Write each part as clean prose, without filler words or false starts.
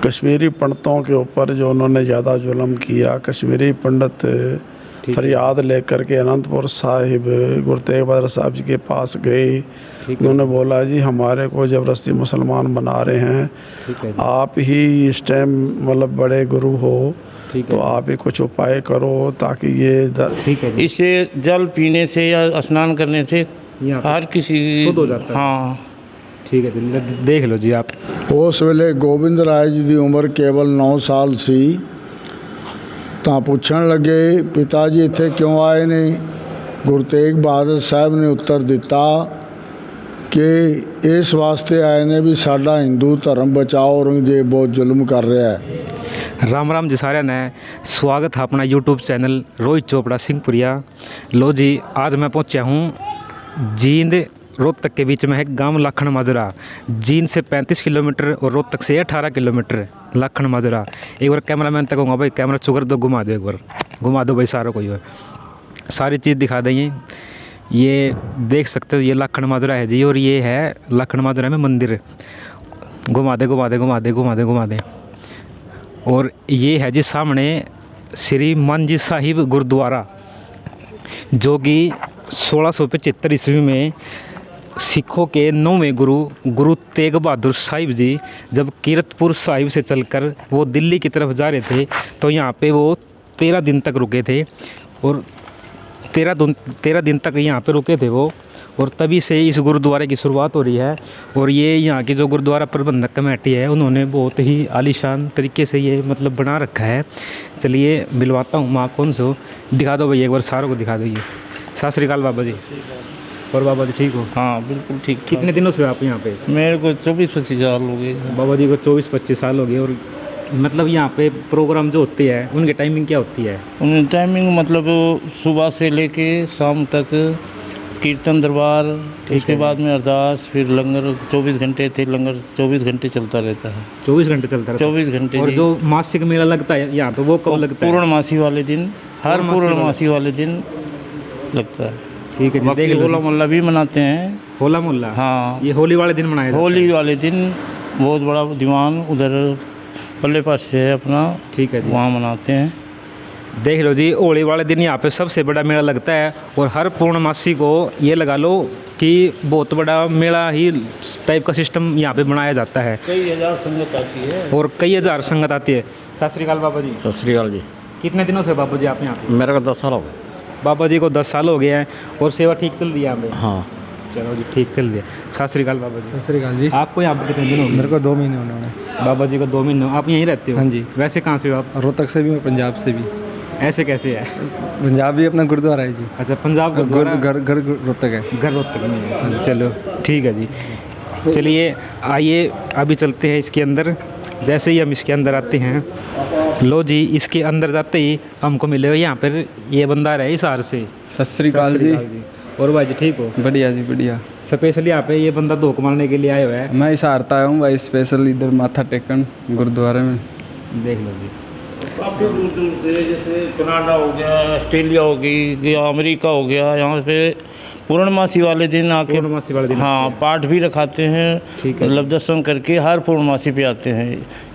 कश्मीरी पंडितों के ऊपर जो उन्होंने ज़्यादा जुल्म किया, कश्मीरी पंडित फरियाद लेकर के अनंतपुर साहिब गुरु तेग बहादुर साहब जी के पास गए। उन्होंने बोला जी हमारे को ज़बरदस्ती मुसलमान बना रहे हैं, आप ही इस टाइम मतलब बड़े गुरु हो, तो आप ही कुछ उपाय करो ताकि ये इसे जल पीने से या स्नान करने से हर किसी शुद्ध हो जाता है। हाँ ठीक है, देख लो जी आप। उस वेले गोबिंद राय जी की उम्र केवल 9 साल सी। ਤਾਂ ਪੁੱਛਣ ਲੱਗੇ ਪਿਤਾ ਜੀ ਇੱਥੇ ਕਿਉਂ ਆਏ ਨੇ। ਗੁਰੂ ਤੇਗ ਬਹਾਦਰ ਸਾਹਿਬ ਨੇ ਉੱਤਰ ਦਿੱਤਾ ਕਿ ਇਸ ਵਾਸਤੇ ਆਏ ਨੇ ਵੀ ਸਾਡਾ ਹਿੰਦੂ ਧਰਮ ਬਚਾਓ, औरंगजेब बहुत जुल्म कर रहा है। राम राम जी सारे ने स्वागत है अपना यूट्यूब चैनल रोहित चोपड़ा सिंहपुरिया। लो जी आज मैं पहुंचा हूं जींद रोहतक के बीच में है गांव लाखन माजरा। जींद से 35 किलोमीटर और रोहतक से 18 किलोमीटर लाखन माजरा। एक बार कैमरामैन तक कहूँगा भाई कैमरा चुकर दो, घुमा दो, एक बार घुमा दो भाई सारों को, ये सारी चीज़ दिखा देंगे। ये देख सकते हो ये लाखन माजरा है जी, और ये है लाखन माजरा में मंदिर। घुमा दे घुमा दे घुमा दे घुमा दे घुमा दे। और ये है जी सामने श्री मांझी साहिब गुरुद्वारा, जो कि 1675 ईस्वी में सिखों के 9वें गुरु तेग बहादुर साहिब जी जब कीरतपुर साहिब से चलकर वो दिल्ली की तरफ जा रहे थे, तो यहाँ पे वो 13 दिन तक रुके थे। और 13 दिन तक यहाँ पे रुके थे वो, और तभी से इस गुरुद्वारे की शुरुआत हो रही है। और ये यहाँ की जो गुरुद्वारा प्रबंधक कमेटी है उन्होंने बहुत ही आलीशान तरीके से ये मतलब बना रखा है। चलिए मिलवाता हूँ माँ कौन सो, दिखा दो भाई एक बार सारों को दिखा दो। ये सत श्री अकाल बाबा जी। और बाबा जी ठीक हो? हाँ बिल्कुल ठीक। कितने दिनों से आप यहाँ पे? मेरे को 24-25 साल हो गए। बाबा जी को 24-25 साल हो गए। और मतलब यहाँ पे प्रोग्राम जो होते हैं उनकी टाइमिंग क्या होती है? उनकी टाइमिंग मतलब सुबह से लेके शाम तक कीर्तन दरबार, उसके बाद में अरदास, फिर लंगर 24 घंटे थे। लंगर 24 घंटे चलता रहता है। 24 घंटे चलता है? 24 घंटे। और जो मासिक मेला लगता है यहाँ पे वो कब लगता है? पूर्णमासी वाले दिन, हर पूर्णमासी वाले दिन लगता है। ठीक है जी। देख होला मोहल्ला भी मनाते हैं। होला मोहल्ला? हाँ, ये होली वाले दिन मनाया जाता है। होली वाले दिन बहुत बड़ा दीवान उधर पल्ले पास से है अपना, ठीक है जी, वहाँ मनाते हैं। देख लो जी होली वाले दिन यहाँ पे सबसे बड़ा मेला लगता है। और हर पूर्णमासी को ये लगा लो कि बहुत बड़ा मेला ही टाइप का सिस्टम यहाँ पे बनाया जाता है। कई हज़ार संगत आती है और कई हज़ार संगत आती है। सत श्री अकाल बाबा जी। सत श्री अकाल जी। कितने दिनों से बाबा जी आप यहाँ पे? मेरे को 10 साल हो गए। बाबा जी को 10 साल हो गए हैं। और सेवा ठीक चल रही है यहाँ पे? हाँ चलो जी ठीक चल रही है। सत श्री अकाल बाबा जी। सत श्री अकाल जी। आपको यहाँ पे कितने दिन हो गए? मेरे को 2 महीने होने वाले। बाबा जी को 2 महीने। आप यहीं रहते हो? हाँ जी। वैसे कहाँ से हो आप? रोहतक से भी और पंजाब से भी। ऐसे कैसे है? पंजाब भी अपना गुरुद्वारा है जी। अच्छा पंजाब का घर रोहतक है। घर रोहतक में है। चलो ठीक है जी। चलिए आइए अभी चलते हैं इसके अंदर। जैसे ही हम इसके अंदर आते हैं, लो जी इसके अंदर जाते ही हमको मिलेगा यहाँ पर ये बंदा रहे हिसार से। सत श्री अकाल जी। और भाई जी ठीक हो? बढ़िया जी बढ़िया। स्पेशली यहाँ पे ये बंदा धोख मारने के लिए आया हुआ है। मैं हिसार आया हूँ भाई, स्पेशल इधर माथा टेकन गुरुद्वारे में। देख लो जी काफ़ी दूर दूर से, जैसे कनाडा हो गया, ऑस्ट्रेलिया हो गई या अमेरिका हो गया, यहाँ पे पूर्णमासी वाले दिन आके पूर्णमासी वाले दिन हाँ पाठ भी रखाते हैं। ठीक है। मतलब दर्शन करके हर पूर्णमासी पे आते हैं।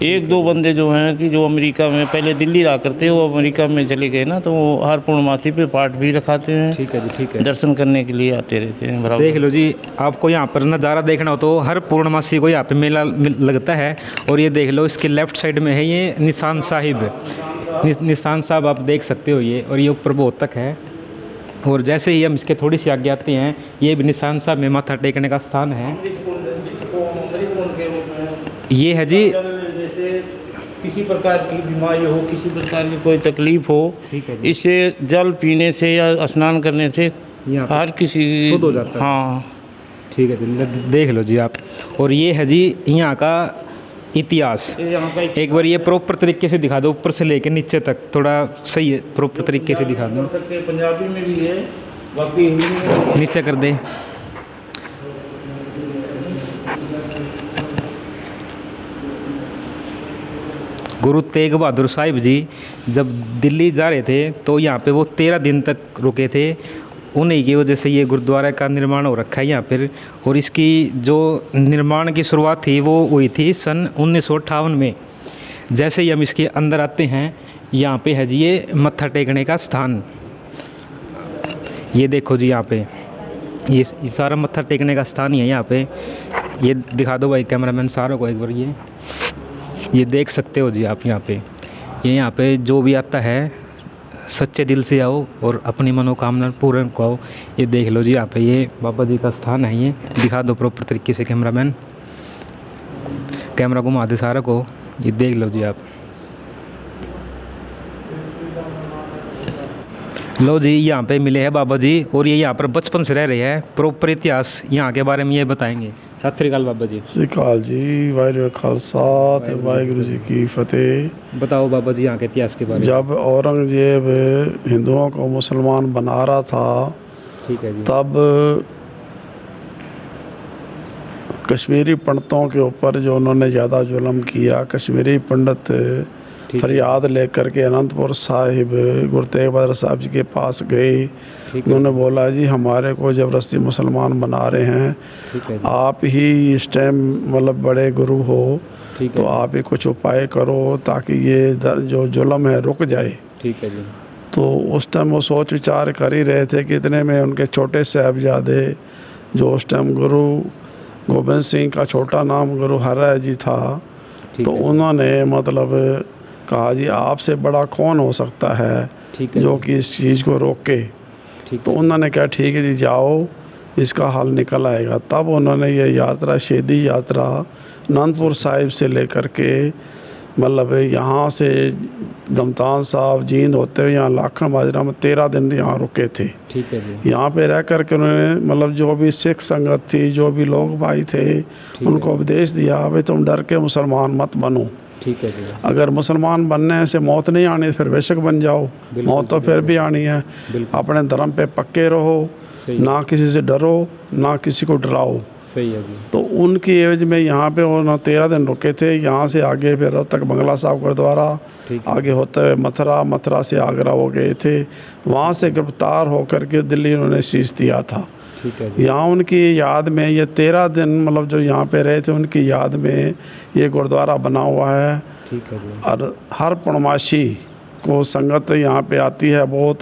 1-2 बंदे जो हैं कि जो अमेरिका में पहले दिल्ली रहा करते, वो अमेरिका में चले गए ना, तो वो हर पूर्णमासी पे पाठ भी रखाते हैं। ठीक है जी ठीक है। दर्शन करने के लिए आते रहते हैं बराबर। देख लो जी आपको यहाँ पर नज़ारा देखना हो तो हर पूर्णमासी को यहाँ पे मेला लगता है। और ये देख लो इसके लेफ्ट साइड में है ये निशान साहिब, निशान साहब आप देख सकते हो ये। और ये ऊपर बहुत तक है। और जैसे ही हम इसके थोड़ी सी आगे आते हैं, ये भी निशान साहब में माथा टेकने का स्थान है। ये है जी जैसे किसी प्रकार की बीमारी हो, किसी प्रकार की कोई तकलीफ हो, ठीक है जी, इसे जल पीने से या स्नान करने से यहाँ पे हर किसी शुद्ध हो जाता है। हाँ ठीक है जी देख लो जी आप। और ये है जी यहाँ का इतिहास। यहाँ का एक बार ये प्रॉपर तरीके से दिखा दो, ऊपर से लेकर नीचे तक थोड़ा सही है, प्रॉपर तरीके से दिखा दो। पंजाबी में भी है, बाकी हिंदी में नीचे कर दे। गुरु तेग बहादुर साहिब जी जब दिल्ली जा रहे थे तो यहाँ पे वो 13 दिन तक रुके थे। उन्हीं की वजह से ये गुरुद्वारा का निर्माण हो रखा है यहाँ पर। और इसकी जो निर्माण की शुरुआत थी वो हुई थी सन 1958 में। जैसे ही हम इसके अंदर आते हैं, यहाँ पे है जी ये मत्था टेकने का स्थान। ये देखो जी, यहाँ पे ये सारा मत्था टेकने का स्थान ही है। यहाँ पे ये दिखा दो भाई कैमरामैन सारों को एक बार, ये देख सकते हो जी आप। यहाँ पे जो भी आता है सच्चे दिल से आओ और अपनी मनोकामना पूर्ण को। ये देख लो जी, यहाँ पे ये बाबा जी का स्थान है। ये दिखा दो प्रॉपर तरीके से कैमरामैन, कैमरा घुमा दे सारा को। ये देख लो जी आप। लो जी, यहाँ पे मिले हैं बाबा जी और ये यहाँ पर बचपन से रह रहे हैं। प्रॉपर इतिहास यहाँ के बारे में ये बताएंगे। सत श्री अकाल बाबा जी। सत श्री अकाल जी। वाहिगुरू खालसा ते वाहिगुरू जी की फतेह। बताओ बाबा जी यहाँ के इतिहास के बारे में। जब औरंगजेब हिंदुओं को मुसलमान बना रहा था, ठीक है जी। तब कश्मीरी पंडितों के ऊपर जो उन्होंने ज़्यादा जुल्म किया, कश्मीरी पंडित फरियाद लेकर के अनंतपुर साहिब गुरु तेग बहादुर साहब जी के पास गए। उन्होंने बोला जी हमारे को ज़बरदस्ती मुसलमान बना रहे हैं, आप ही इस टाइम मतलब बड़े गुरु हो, तो आप ही कुछ उपाय करो ताकि ये जो जुल्म है रुक जाए। ठीक है जी। तो उस टाइम वो सोच विचार कर ही रहे थे कि इतने में उनके छोटे साहबजादे, जो उस टाइम गुरु गोबिंद सिंह का छोटा नाम गुरु हरराय जी था, तो उन्होंने मतलब कहा जी आपसे बड़ा कौन हो सकता है जो कि इस चीज़ को रोके। तो उन्होंने कहा ठीक है जी जाओ, इसका हल निकल आएगा। तब उन्होंने ये यात्रा, शहीदी यात्रा अनंतपुर साहिब से लेकर के मतलब यहाँ से दमतान साहब जींद होते हुए यहाँ लाखन माजरा में 13 दिन यहाँ रुके थे। ठीक है जी। यहाँ पे रह कर के उन्होंने मतलब जो भी सिख संगत थी, जो भी लोग भाई थे, उनको उपदेश दिया भाई तुम डर के मुसलमान मत बनो। ठीक है जी। अगर मुसलमान बनने से मौत नहीं आनी फिर बेशक बन जाओ, मौत तो फिर भी आनी है। अपने धर्म पे पक्के रहो, ना किसी से डरो ना किसी को डराओ। सही है जी। तो उनकी एवज में यहाँ पे वो 13 दिन रुके थे। यहाँ से आगे फिर रोहतक बंगला साहब गुरुद्वारा, आगे होते हुए मथुरा, मथुरा से आगरा हो गए थे। वहाँ से गिरफ्तार होकर के दिल्ली उन्होंने शीश दिया था। यहाँ उनकी याद में ये 13 दिन मतलब जो यहाँ पे रहे थे उनकी याद में ये गुरुद्वारा बना हुआ है। ठीक है जी। और हर पूर्णमासी को संगत यहाँ पे आती है, बहुत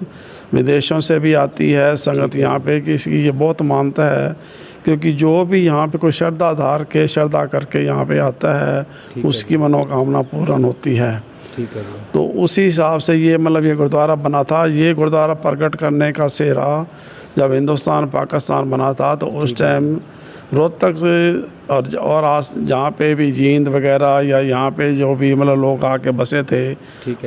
विदेशों से भी आती है संगत यहाँ पे, किसी ये बहुत मानता है क्योंकि जो भी यहाँ पे कोई श्रद्धा करके यहाँ पे आता है उसकी मनोकामना पूर्ण होती है। ठीक है। तो उसी हिसाब से ये मतलब ये गुरुद्वारा बना था। ये गुरुद्वारा प्रकट करने का सेहरा जब हिंदुस्तान पाकिस्तान बना था तो उस टाइम रोहतक से और आज जहाँ पे भी जींद वगैरह या यहाँ पे जो भी मतलब लोग आके बसे थे,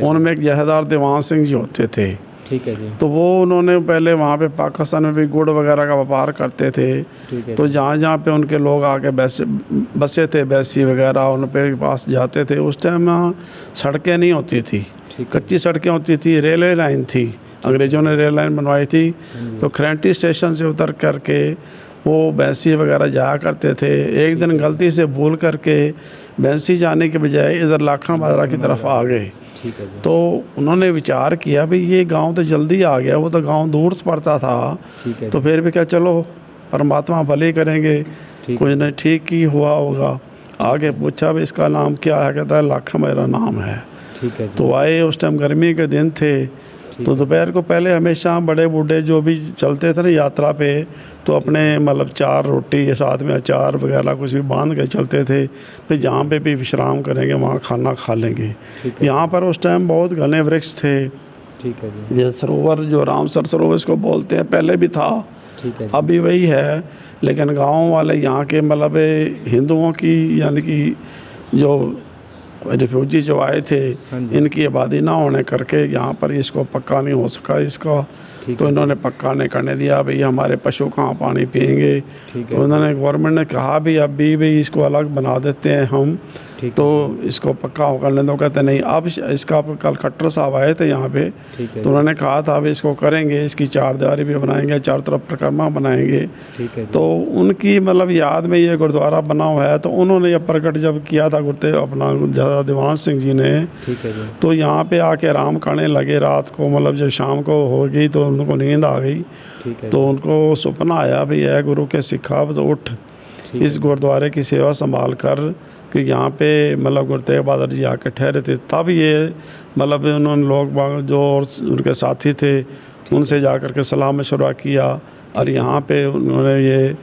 उनमें एक जहेदार दीवान सिंह जी होते थे। ठीक है जी। तो वो उन्होंने पहले वहाँ पे पाकिस्तान में भी गुड़ वगैरह का व्यापार करते थे। तो जहाँ पे उनके लोग आके बसे थे, बैसी वगैरह उन पे पास जाते थे। उस टाइम सड़कें नहीं होती थी, कच्ची सड़कें होती थी, रेलवे लाइन थी, अंग्रेज़ों ने रेल लाइन बनवाई थी। तो खरेंटी स्टेशन से उतर करके वो बैसी वगैरह जाया करते थे। एक दिन गलती से भूल करके बैसी जाने के बजाय इधर लाखन बाजरा की तरफ आ गए। तो उन्होंने विचार किया भाई ये गांव तो जल्दी आ गया, वो तो गांव दूर से पड़ता था। तो फिर भी क्या चलो परमात्मा भले करेंगे, कुछ नहीं ठीक ही हुआ होगा। आगे पूछा भाई इसका नाम क्या है, कहता है लाखन बाजरा नाम है। तो आए, उस टाइम गर्मी के दिन थे। तो दोपहर को पहले हमेशा बड़े बूढ़े जो भी चलते थे ना यात्रा पे, तो अपने मतलब 4 रोटी के साथ में अचार वगैरह कुछ भी बांध के चलते थे। फिर जहाँ पे भी विश्राम करेंगे वहाँ खाना खा लेंगे। यहाँ पर उस टाइम बहुत घने वृक्ष थे। ठीक है जी। ये सरोवर जो रामसर सरोवर इसको बोलते हैं, पहले भी था, अभी वही है। लेकिन गाँव वाले यहाँ के मतलब हिंदुओं की यानी कि जो रिफ्यूजी जो आए थे इनकी आबादी ना होने करके यहाँ पर इसको पक्का नहीं हो सका इसका। तो इन्होंने पक्का नहीं करने दिया, भाई हमारे पशु कहाँ पानी पिएंगे। तो उन्होंने गवर्नमेंट ने कहा भी अभी भी इसको अलग बना देते हैं हम, तो इसको पक्का करने दो। कहते नहीं। अब इसका कल खट्टर साहब आए थे यहाँ पे, तो उन्होंने कहा था अभी इसको करेंगे, इसकी 4 दीवारी भी बनाएंगे, 4 तरफ परिक्रमा बनाएंगे। तो उनकी मतलब याद में ये गुरुद्वारा बना हुआ है। तो उन्होंने ये प्रकट जब किया था गुरु अपना जहेदार दीवान सिंह जी ने, तो यहाँ पे आके आराम करने लगे रात को। मतलब जब शाम को हो गई तो उनको नींद आ गई। तो उनको सपना आया भी है गुरु के सिखा तो उठ। इस गुरुद्वारे की सेवा संभाल कर कि यहाँ पे मतलब गुरु तेग बहादुर जी आकर ठहरे थे, तब ये मतलब उन्होंने लोग बाग जो और उनके साथी थे उनसे जा कर के सलाह मशवरा किया और यहाँ पे उन्होंने ये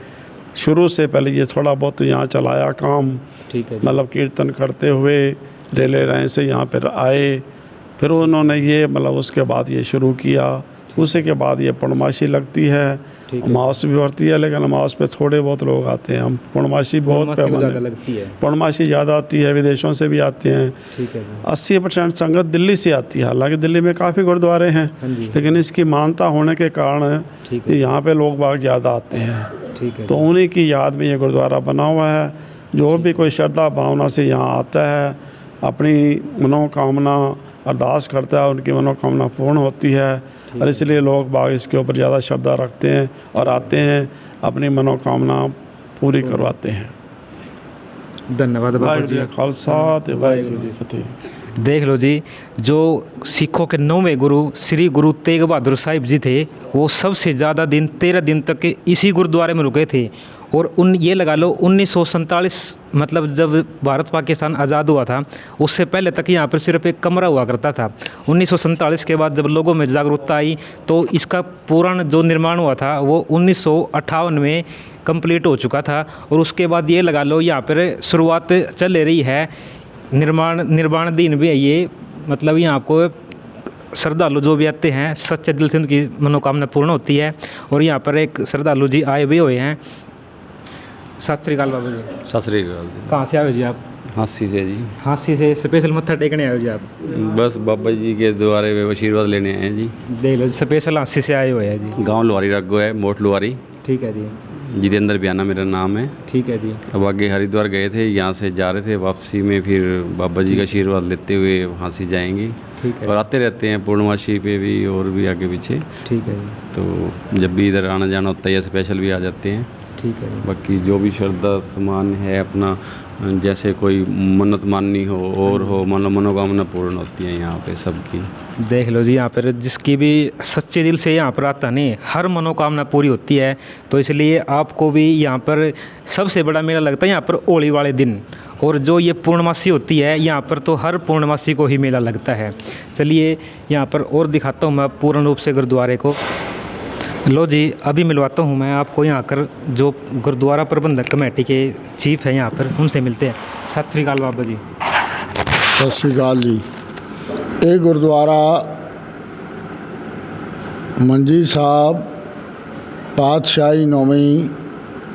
शुरू से पहले ये थोड़ा बहुत यहाँ चलाया काम, ठीक है जी। मतलब कीर्तन करते हुए रेले राय से यहाँ पर आए, फिर उन्होंने ये मतलब उसके बाद ये शुरू किया। उसी के बाद ये पूर्णमासी लगती है, ठीक है। अमावस भी बढ़ती है, लेकिन अमावस पे थोड़े बहुत लोग आते हैं। हम पूर्णमासी बहुत पूर्णमासी को ज़्यादा पैमाने लगती है। पूर्णमासी ज़्यादा आती है, विदेशों से भी आते हैं। ठीक है जी। 80% संगत दिल्ली से आती है। हालांकि दिल्ली में काफ़ी गुरुद्वारे हैं, हाँ जी। लेकिन इसकी मानता होने के कारण ठीक है। यहाँ पे लोग बाग ज़्यादा आते हैं। ठीक है तो उन्हीं की याद में ये गुरुद्वारा बना हुआ है। जो भी कोई श्रद्धा भावना से यहाँ आता है, अपनी मनोकामना अरदास करता है, उनकी मनोकामना पूर्ण होती है और इसलिए लोग बाग इसके ऊपर ज़्यादा श्रद्धा रखते हैं और आते हैं, अपनी मनोकामना पूरी करवाते हैं। धन्यवाद बाबा वाहिगुरू जी। जी का खालसा ते वाहिगुरू जी की फतेह। देख लो जी, जो सिखों के 9वें गुरु श्री गुरु तेग बहादुर साहिब जी थे, वो सबसे ज़्यादा दिन 13 दिन तक इसी गुरुद्वारे में रुके थे। और ये लगा लो 1947 मतलब जब भारत पाकिस्तान आज़ाद हुआ था, उससे पहले तक यहाँ पर सिर्फ एक कमरा हुआ करता था। 1947 के बाद जब लोगों में जागरूकता आई तो इसका पुराना जो निर्माण हुआ था वो 1958 में कंप्लीट हो चुका था। और उसके बाद ये लगा लो यहाँ पर शुरुआत चल रही है, निर्माणाधीन भी है ये। मतलब यहाँ को श्रद्धालु जो भी आते हैं सच्चे दिल से उनकी मनोकामना पूर्ण होती है। और यहाँ पर एक श्रद्धालु जी आए भी हुए हैं। सत श्री अकाल बाबा जी। सत श्री अकाल जी। कहाँ से आए हो जी आप? हांसी से जी। हांसी से स्पेशल मत्था टेकने आए हो जी आप? बस बाबा जी के द्वारे वे आशीर्वाद लेने आए हैं जी। देख लो स्पेशल हांसी से आए हुए हैं जी। गांव लुहारी रग्गो है, मोट लुहारी। ठीक है जी। जितेंद्र बयाना मेरा नाम है। ठीक है जी। अब आगे हरिद्वार गए थे, यहाँ से जा रहे थे, वापसी में फिर बाबा जी का आशीर्वाद लेते हुए हांसी जाएंगे। ठीक है। और आते रहते हैं पूर्णमासी पे भी और भी आगे पीछे। ठीक है जी। तो जब भी इधर आना जाना होता है या स्पेशल भी आ जाते हैं। ठीक है जी। बाकी जो भी श्रद्धा समान है अपना, जैसे कोई मन्नत माननी हो और हो, मनोकामना पूर्ण होती है यहाँ पे सबकी। देख लो जी, यहाँ पर जिसकी भी सच्चे दिल से यहाँ पर आता नहीं, हर मनोकामना पूरी होती है। तो इसलिए आपको भी यहाँ पर सबसे बड़ा मेला लगता है यहाँ पर होली वाले दिन। और जो ये पूर्णमासी होती है यहाँ पर तो हर पूर्णमासी को ही मेला लगता है। चलिए यहाँ पर और दिखाता हूँ मैं पूर्ण रूप से गुरुद्वारे को। लो जी, अभी मिलवाता हूँ मैं आपको यहाँ कर जो गुरुद्वारा प्रबंधक कमेटी के चीफ हैं यहाँ पर, उनसे मिलते हैं। सत श्री अकाल बाबा जी। सत श्री अकाल जी। ये गुरुद्वारा मंजी साहब पातशाही 9वीं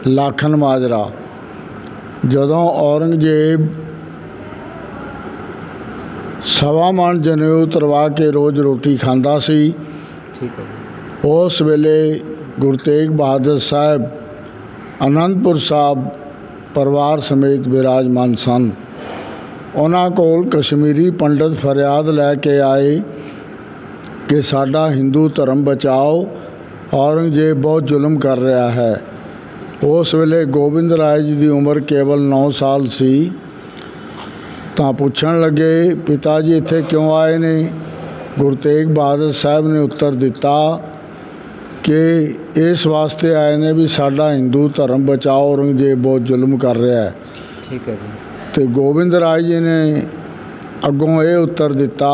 लाखन माजरा, जदों औरंगजेब सवा मन जनेऊ तरवा के रोज़ रोटी खांदा सी, ठीक है। उस वेले गुरु तेग बहादुर साहब आनंदपुर साहब परिवार समेत विराजमान सन। उन्हां कोल कश्मीरी पंडित फरियाद लैके आए कि साडा हिंदू धर्म बचाओ, औरंगजेब बहुत जुल्म कर रहा है। उस वेले गोबिंद राय जी की उम्र केवल 9 साल सी। तां पुछण लगे, पिता जी इत्थे क्यों आए ने? गुरु तेग बहादुर साहब ने उत्तर दिता कि इस वास्ते आए ने भी साडा हिंदू धर्म बचाओ, औरंगजेब बहुत जुल्म कर रहा है। ठीक है जी। तो गोबिंद राय जी ने अगों ये उत्तर दिता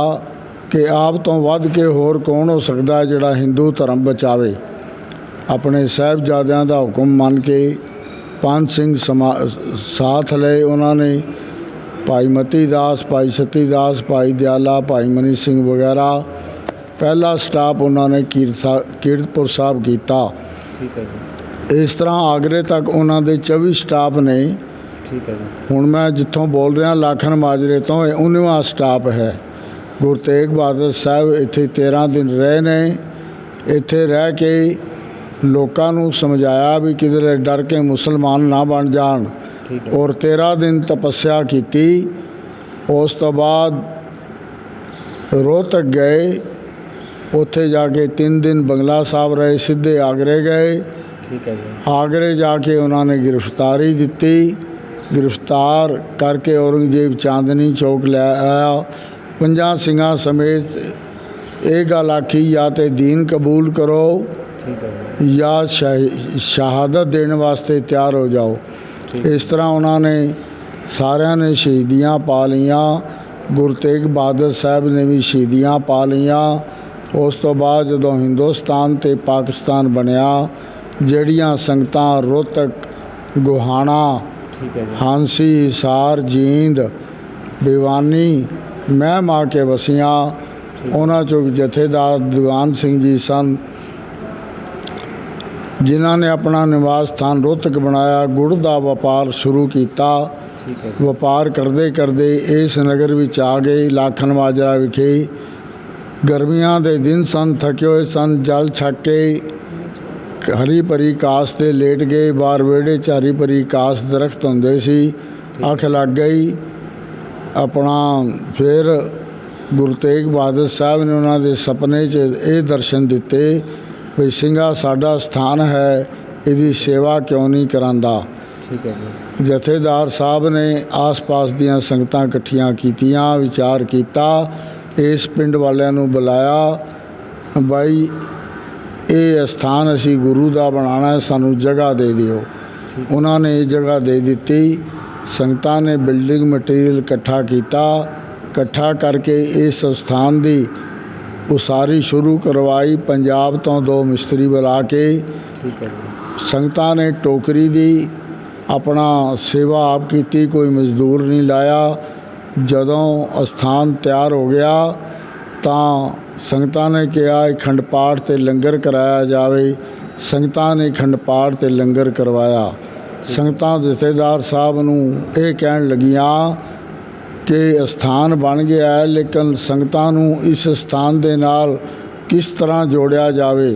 कि आप तो वध के होर कौन हो सकता है जिहड़ा हिंदू धर्म बचावे। अपने साहिबजादियां दा हुक्म मान के 5 सिंह साथ ले। उन्होंने भाई मती दास, भाई सती दास, भाई दयाला, भाई मनी सिंह वगैरह पहला स्टाप उन्होंने कीरतपुर साहब किया। ठीक है जी। इस तरह आगरे तक उन्होंने 24 स्टाप ने। ठीक है जी। हुण मैं जिथों बोल रहा लाखन माजरे तो 19वां स्टाप है। गुरु तेग बहादुर साहब इत्थे 13 दिन रहे ने। इत्थे रह के लोकां नूं समझाया भी किधरे डर के मुसलमान ना बन जान। और 13 दिन तपस्या की। उस तो बाद रोहतक गए, उत्थे जाके 3 दिन बंगला साहब रहे, सीधे आगरे गए। ठीक है जी। आगरे जाके उन्होंने गिरफ्तारी दी। गिरफ्तार करके औरंगजेब चांदनी चौक ले आया। 50 सिंघां समेत ये गल आखी, या तो दीन कबूल करो ठीक है। या शहादत देने वास्ते तैयार हो जाओ। ਇਸ ਤਰ੍ਹਾਂ ਉਹਨਾਂ ਨੇ ਸਾਰਿਆਂ ਨੇ ਸ਼ਹੀਦੀਆਂ ਪਾ ਲਈਆਂ। ਗੁਰੂ ਤੇਗ ਬਹਾਦਰ ਸਾਹਿਬ ਨੇ ਵੀ ਸ਼ਹੀਦੀਆਂ ਪਾ ਲਈਆਂ। ਉਸ ਤੋਂ ਬਾਅਦ ਜਦੋਂ ਹਿੰਦੁਸਤਾਨ ਤੇ ਪਾਕਿਸਤਾਨ ਬਣਿਆ, ਜਿਹੜੀਆਂ ਸੰਗਤਾਂ ਰੋਹਤਕ, ਗੋਹਾਣਾ, ਹਾਂਸੀ, ਹਿਸਾਰ, ਜੀਂਦ, ਭਿਵਾਨੀ, ਮਹਿਮ ਆ ਕੇ ਵਸੀਆਂ, ਉਹਨਾਂ 'ਚੋਂ ਜਥੇਦਾਰ ਦੀਵਾਨ ਸਿੰਘ ਜੀ ਸਨ, ਜਿਨ੍ਹਾਂ ਨੇ ਆਪਣਾ ਨਿਵਾਸ ਸਥਾਨ ਰੋਹਤਕ ਬਣਾਇਆ। ਗੁੜ ਦਾ ਵਪਾਰ ਸ਼ੁਰੂ ਕੀਤਾ। ਵਪਾਰ ਕਰਦੇ ਕਰਦੇ ਇਸ ਨਗਰ ਵਿੱਚ ਆ ਗਏ। ਲਾਖਣ ਮਾਜਰਾ ਵਿਖੇ ਗਰਮੀਆਂ ਦੇ ਦਿਨ ਸਨ, ਥਕੇ ਹੋਏ ਸਨ, ਜਲ ਛਕ ਕੇ ਹਰੀ ਭਰੀ ਘਾਸ 'ਤੇ ਲੇਟ ਗਏ। ਬਾਹਰ ਵਿਹੜੇ 'ਚ ਹਰੀ ਭਰੀ ਘਾਸ ਦਰਖਤ ਹੁੰਦੇ ਸੀ। ਅੱਖ ਲੱਗ ਗਈ ਆਪਣਾ। ਫਿਰ ਗੁਰੂ ਤੇਗ ਬਹਾਦਰ ਸਾਹਿਬ ਨੇ ਉਹਨਾਂ ਦੇ ਸੁਪਨੇ 'ਚ ਇਹ ਦਰਸ਼ਨ ਦਿੱਤੇ ਵੀ ਸਿੰਘਾ ਸਾਡਾ ਸਥਾਨ ਹੈ, ਇਹਦੀ ਸੇਵਾ ਕਿਉਂ ਨਹੀਂ ਕਰਾਂਦਾ। ਜਥੇਦਾਰ ਸਾਹਿਬ ਨੇ ਆਸ-ਪਾਸ ਦੀਆਂ ਸੰਗਤਾਂ ਇਕੱਠੀਆਂ ਕੀਤੀਆਂ, ਵਿਚਾਰ ਕੀਤਾ, ਇਸ ਪਿੰਡ ਵਾਲਿਆਂ ਨੂੰ ਬੁਲਾਇਆ, ਬਾਈ ਇਹ ਸਥਾਨ ਅਸੀਂ ਗੁਰੂ ਦਾ ਬਣਾਉਣਾ ਹੈ, ਸਾਨੂੰ ਜਗ੍ਹਾ ਦੇ ਦਿਓ। ਉਹਨਾਂ ਨੇ ਇਹ ਜਗ੍ਹਾ ਦੇ ਦਿੱਤੀ। ਸੰਗਤਾਂ ਨੇ ਬਿਲਡਿੰਗ ਮਟੀਰੀਅਲ ਇਕੱਠਾ ਕੀਤਾ। ਇਕੱਠਾ ਕਰਕੇ ਇਸ ਸਥਾਨ ਦੀ ਉਸਾਰੀ ਸ਼ੁਰੂ ਕਰਵਾਈ। ਪੰਜਾਬ ਤੋਂ 2 ਮਿਸਤਰੀ ਬੁਲਾ ਕੇ ਸੰਗਤਾਂ ਨੇ ਟੋਕਰੀ ਦੀ ਆਪਣਾ ਸੇਵਾ ਆਪ ਕੀਤੀ, ਕੋਈ ਮਜ਼ਦੂਰ ਨਹੀਂ ਲਾਇਆ। ਜਦੋਂ ਅਸਥਾਨ ਤਿਆਰ ਹੋ ਗਿਆ ਤਾਂ ਸੰਗਤਾਂ ਨੇ ਕਿਹਾ ਅਖੰਡ ਪਾਠ ਤੇ ਲੰਗਰ ਕਰਾਇਆ ਜਾਵੇ। ਸੰਗਤਾਂ ਨੇ ਅਖੰਡ ਪਾਠ ਤੇ ਲੰਗਰ ਕਰਵਾਇਆ। ਸੰਗਤਾਂ ਜਥੇਦਾਰ ਸਾਹਿਬ ਨੂੰ ਇਹ ਕਹਿਣ ਲੱਗੀਆਂ ਕਿ ਸਥਾਨ ਬਣ ਗਿਆ ਹੈ, ਲੇਕਿਨ ਸੰਗਤਾਂ ਨੂੰ ਇਸ ਸਥਾਨ ਦੇ ਨਾਲ ਕਿਸ ਤਰ੍ਹਾਂ ਜੋੜਿਆ ਜਾਵੇ।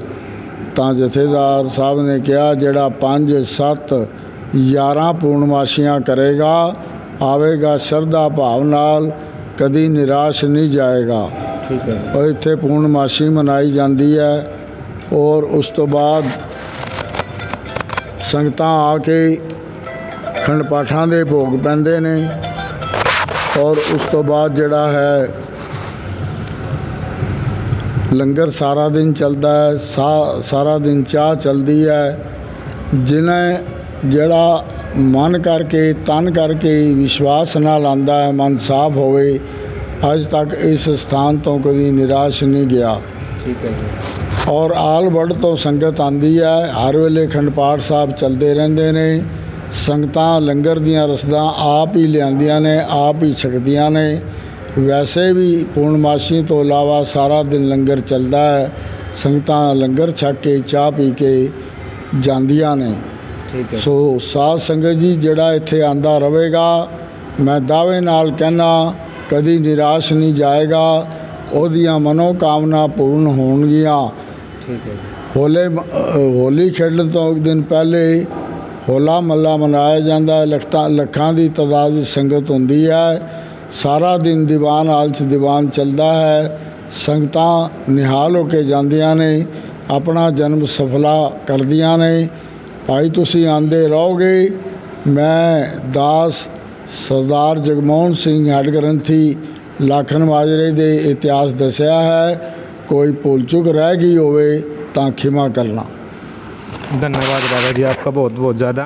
ਤਾਂ ਜਥੇਦਾਰ ਸਾਹਿਬ ਨੇ ਕਿਹਾ ਜਿਹੜਾ 5, 7, 11 ਪੂਰਨਮਾਸ਼ੀਆਂ ਕਰੇਗਾ, ਆਵੇਗਾ ਸ਼ਰਧਾ ਭਾਵ ਨਾਲ, ਕਦੀ ਨਿਰਾਸ਼ ਨਹੀਂ ਜਾਏਗਾ। ਔਰ ਇੱਥੇ ਪੂਰਨਮਾਸ਼ੀ ਮਨਾਈ ਜਾਂਦੀ ਹੈ। ਔਰ ਉਸ ਤੋਂ ਬਾਅਦ ਸੰਗਤਾਂ ਆ ਕੇ ਅਖੰਡ ਪਾਠਾਂ ਦੇ ਭੋਗ ਪੈਂਦੇ ਨੇ। ਔਰ ਉਸ ਤੋਂ ਬਾਅਦ ਜਿਹੜਾ ਹੈ ਲੰਗਰ ਸਾਰਾ ਦਿਨ ਚੱਲਦਾ ਹੈ। ਸਾਰਾ ਦਿਨ ਚਾਹ ਚੱਲਦੀ ਹੈ। ਜਿਹਨੇ ਜਿਹੜਾ ਮਨ ਕਰਕੇ, ਤਨ ਕਰਕੇ, ਵਿਸ਼ਵਾਸ ਨਾਲ ਆਉਂਦਾ ਹੈ, ਮਨ ਸਾਫ਼ ਹੋਵੇ, ਅੱਜ ਤੱਕ ਇਸ ਸਥਾਨ ਤੋਂ ਕਦੀ ਨਿਰਾਸ਼ ਨਹੀਂ ਗਿਆ। ਔਰ ਆਲ ਵਰਲਡ ਤੋਂ ਸੰਗਤ ਆਉਂਦੀ ਹੈ। ਹਰ ਵੇਲੇ ਅਖੰਡ ਪਾਠ ਸਾਹਿਬ ਚੱਲਦੇ ਰਹਿੰਦੇ ਨੇ। ਸੰਗਤਾਂ ਲੰਗਰ ਦੀਆਂ ਰਸਦਾਂ ਆਪ ਹੀ ਲਿਆਂਦੀਆਂ ਨੇ, ਆਪ ਹੀ ਛਕਦੀਆਂ ਨੇ। ਵੈਸੇ ਵੀ ਪੂਰਨਮਾਸ਼ੀ ਤੋਂ ਇਲਾਵਾ ਸਾਰਾ ਦਿਨ ਲੰਗਰ ਚੱਲਦਾ ਹੈ। ਸੰਗਤਾਂ ਲੰਗਰ ਛਕ ਕੇ ਚਾਹ ਪੀ ਕੇ ਜਾਂਦੀਆਂ ਨੇ। ਸੋ ਸਾਧ ਸੰਗਤ ਜੀ ਜਿਹੜਾ ਇੱਥੇ ਆਂਦਾ ਰਹੇਗਾ, ਮੈਂ ਦਾਅਵੇ ਨਾਲ ਕਹਿਣਾ ਕਦੀ ਨਿਰਾਸ਼ ਨਹੀਂ ਜਾਏਗਾ। ਉਹਦੀਆਂ ਮਨੋਕਾਮਨਾ ਪੂਰਨ ਹੋਣਗੀਆਂ। ਹੋਲੀ ਖੇਡਣ ਤੋਂ ਇੱਕ ਦਿਨ ਪਹਿਲੇ ਹੋਲਾ ਮਹੱਲਾ ਮਨਾਇਆ ਜਾਂਦਾ ਹੈ। ਲੱਖਾਂ ਦੀ ਤਾਦਾਦ ਵਿੱਚ ਸੰਗਤ ਹੁੰਦੀ ਹੈ। ਸਾਰਾ ਦਿਨ ਦੀਵਾਨ ਹਾਲ 'ਚ ਦੀਵਾਨ ਚੱਲਦਾ ਹੈ। ਸੰਗਤਾਂ ਨਿਹਾਲ ਹੋ ਕੇ ਜਾਂਦੀਆਂ ਨੇ, ਆਪਣਾ ਜਨਮ ਸਫਲਾ ਕਰਦੀਆਂ ਨੇ। ਭਾਈ ਤੁਸੀਂ ਆਉਂਦੇ ਰਹੋਗੇ। ਮੈਂ ਦਾਸ ਸਰਦਾਰ ਜਗਮੋਹਨ ਸਿੰਘ ਹੈੱਡ ਗ੍ਰੰਥੀ ਲਾਖਣ ਮਾਜਰੇ ਦੇ ਇਤਿਹਾਸ ਦੱਸਿਆ ਹੈ। ਕੋਈ ਭੁੱਲ ਚੁੱਕ ਰਹਿ ਗਈ ਹੋਵੇ ਤਾਂ ਖਿਮਾ ਕਰਨਾ। धन्यवाद बाबा जी, आपका बहुत बहुत ज़्यादा।